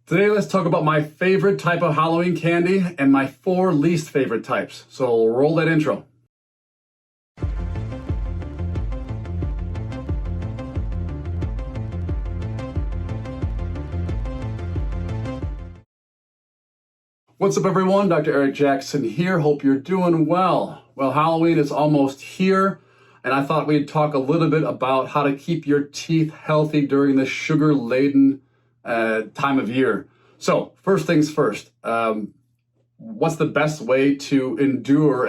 Today, let's talk about my favorite type of Halloween candy and my 4 least favorite types. So roll that intro. What's up, everyone? Dr. Eric Jackson here. Hope you're doing well. Well, Halloween is almost here, and I thought we'd talk a little bit about how to keep your teeth healthy during this sugar-laden time of year. So first things first, what's the best way to endure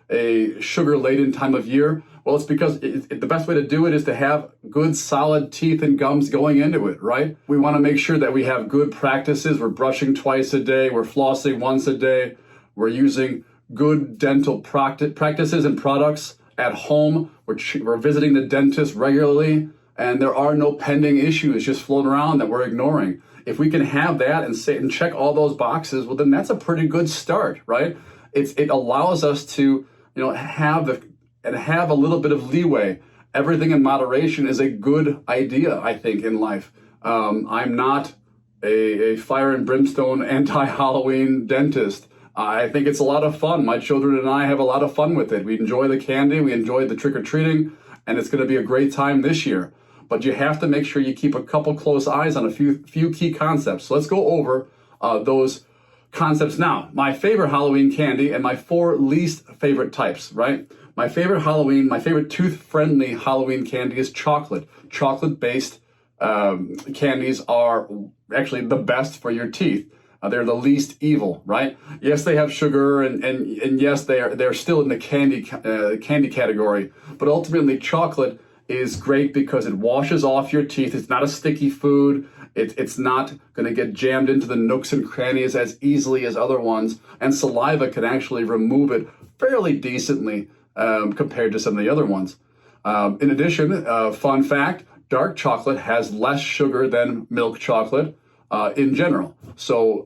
a sugar-laden time of year? Well, it's because the best way to do it is to have good, solid teeth and gums going into it, right? We want to make sure that we have good practices. We're brushing twice a day. We're flossing once a day. We're using good dental practices and products at home. We're visiting the dentist regularly, and there are no pending issues just floating around that we're ignoring. If we can have that and check all those boxes, well, then that's a pretty good start, right? It allows us to, have a little bit of leeway. Everything in moderation is a good idea, I think, in life. I'm not a fire and brimstone anti-Halloween dentist. I think it's a lot of fun. My children and I have a lot of fun with it. We enjoy the candy, we enjoy the trick-or-treating, and it's going to be a great time this year. But you have to make sure you keep a couple close eyes on a few key concepts. So let's go over those concepts now. My favorite Halloween candy and my 4 least favorite types, right? My favorite tooth-friendly Halloween candy is chocolate. Chocolate-based candies are actually the best for your teeth. They're the least evil, right? Yes, they have sugar, and yes, they're still in the candy category. But ultimately, chocolate is great because it washes off your teeth. It's not a sticky food. It's not going to get jammed into the nooks and crannies as easily as other ones. And saliva can actually remove it fairly decently compared to some of the other ones. In addition, fun fact, dark chocolate has less sugar than milk chocolate in general. So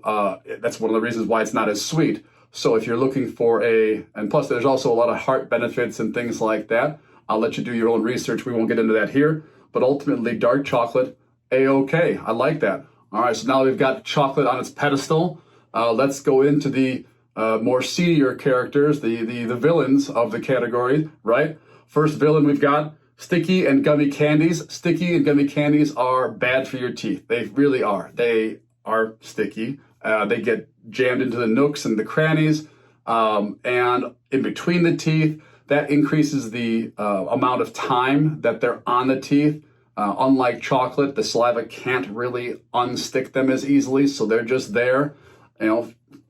that's one of the reasons why it's not as sweet. So if you're looking for and plus there's also a lot of heart benefits and things like that. I'll let you do your own research. We won't get into that here. But ultimately, dark chocolate, A-OK. I like that. All right, so now we've got chocolate on its pedestal. Let's go into the more seedier characters, the villains of the category, right? First villain we've got sticky and gummy candies. Sticky and gummy candies are bad for your teeth. They really are. They are sticky. They get jammed into the nooks and the crannies and in between the teeth. That increases the amount of time that they're on the teeth. Unlike chocolate, the saliva can't really unstick them as easily, so they're just there,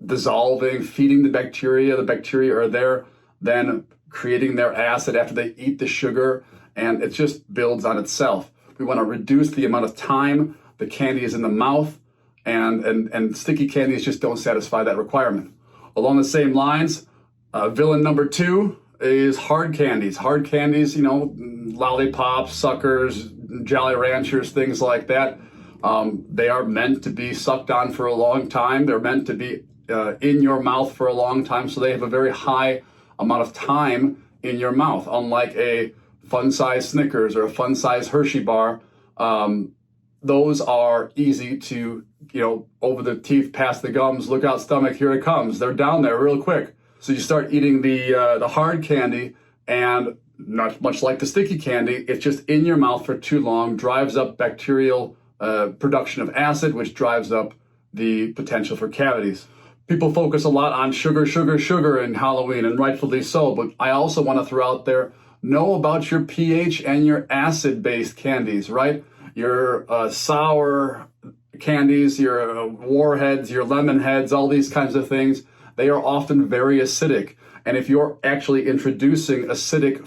dissolving, feeding the bacteria. The bacteria are there, then creating their acid after they eat the sugar, and it just builds on itself. We want to reduce the amount of time the candy is in the mouth, and sticky candies just don't satisfy that requirement. Along the same lines, villain number 2 is hard candies. Hard candies, lollipops, suckers, Jolly Ranchers, things like that. They are meant to be sucked on for a long time. They're meant to be in your mouth for a long time, so they have a very high amount of time in your mouth. Unlike a fun-size Snickers or a fun-size Hershey bar, those are easy to, over the teeth, past the gums, look out stomach, here it comes. They're down there real quick. So you start eating the hard candy, and not much like the sticky candy, it's just in your mouth for too long, drives up bacterial production of acid, which drives up the potential for cavities. People focus a lot on sugar in Halloween, and rightfully so, but I also want to throw out there, know about your pH and your acid-based candies, right? Your sour candies, your warheads, your lemon heads, all these kinds of things. They are often very acidic. And if you're actually introducing acidic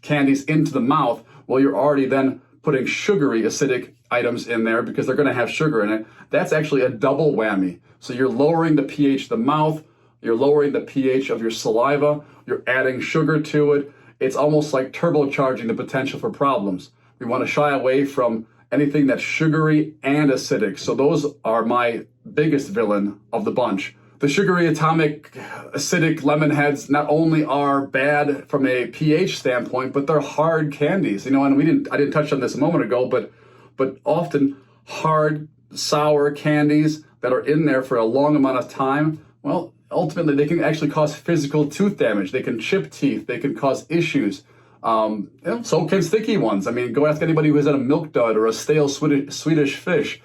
candies into the mouth, well, you're already then putting sugary acidic items in there because they're going to have sugar in it. That's actually a double whammy. So you're lowering the pH of the mouth, you're lowering the pH of your saliva, you're adding sugar to it. It's almost like turbocharging the potential for problems. We want to shy away from anything that's sugary and acidic. So those are my biggest villain of the bunch. The sugary, atomic, acidic lemon heads not only are bad from a pH standpoint, but they're hard candies. And I didn't touch on this a moment ago, but often hard sour candies that are in there for a long amount of time, well, ultimately they can actually cause physical tooth damage. They can chip teeth. They can cause issues. So can sticky ones. I mean, go ask anybody who has had a milk dud or a stale Swedish fish.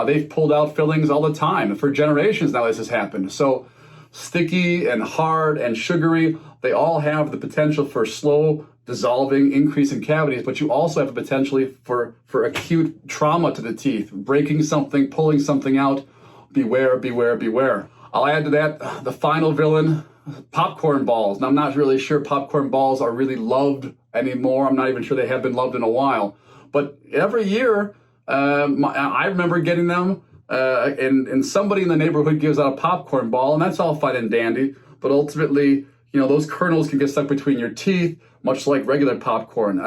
They've pulled out fillings all the time. For generations now this has happened. So sticky and hard and sugary, they all have the potential for slow dissolving, increase in cavities, but you also have the potentially for acute trauma to the teeth, breaking something, pulling something out. Beware, beware, beware. I'll add to that the final villain, popcorn balls. Now, I'm not really sure popcorn balls are really loved anymore. I'm not even sure they have been loved in a while. But every year, I remember getting them, and somebody in the neighborhood gives out a popcorn ball, and that's all fine and dandy. But ultimately, those kernels can get stuck between your teeth, much like regular popcorn.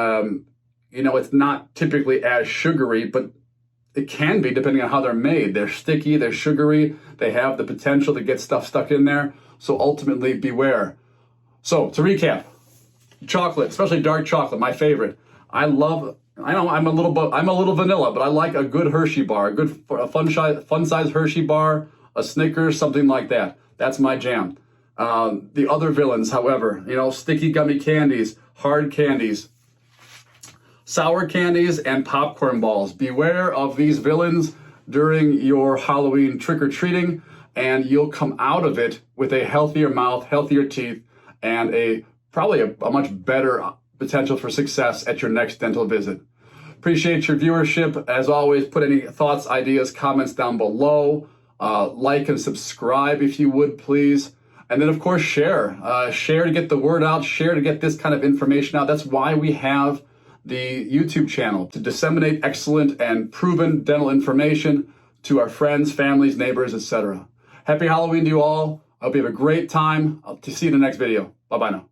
It's not typically as sugary, but it can be depending on how they're made. They're sticky, they're sugary, they have the potential to get stuff stuck in there. So ultimately, beware. So to recap, chocolate, especially dark chocolate, my favorite. I'm a little vanilla, but I like a good Hershey bar, a fun size Hershey bar, a Snickers, something like that. That's my jam. The other villains, however, sticky gummy candies, hard candies, sour candies, and popcorn balls. Beware of these villains during your Halloween trick-or-treating, and you'll come out of it with a healthier mouth, healthier teeth, and probably a much better potential for success at your next dental visit. Appreciate your viewership. As always, put any thoughts, ideas, comments down below. Like and subscribe if you would, please. And then, of course, share. Share to get the word out. Share to get this kind of information out. That's why we have the YouTube channel, to disseminate excellent and proven dental information to our friends, families, neighbors, etc. Happy Halloween to you all. I hope you have a great time. I'll see you in the next video. Bye-bye now.